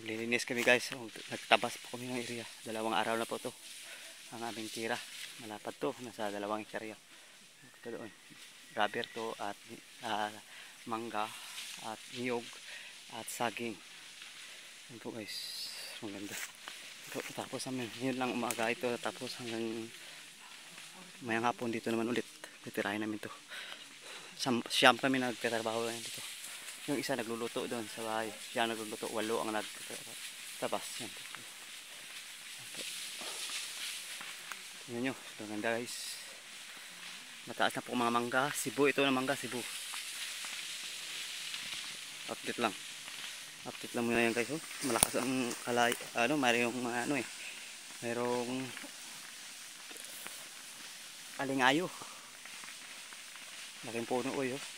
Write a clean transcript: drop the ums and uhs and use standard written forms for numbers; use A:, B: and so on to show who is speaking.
A: Naglilinis kami guys. Nagtabas po kami ng area. 2 araw na po to. Ang aming tira. Malapad to. Nasa 2 hektarya. Ito doon. Rubber to at mangga at niyog at saging. Yan po guys. Maganda. Ito, tapos yun lang umaga ito. Tapos hanggang mayang hapon dito naman ulit. Titirahin namin to. Siyam kami nagtatrabaho dito. Yung isa nagluluto doon sa bahay. Siya nagluluto. 8 ang nagtabas. Yan. Tingnan nyo. Maganda guys. Mataas na po mga mangga. Cebu ito na mangga. Cebu. Update lang. Update lang muna yan guys. Oh. Malakas ang kalay. Mayroong mayroong alingayo. Laking puno oh.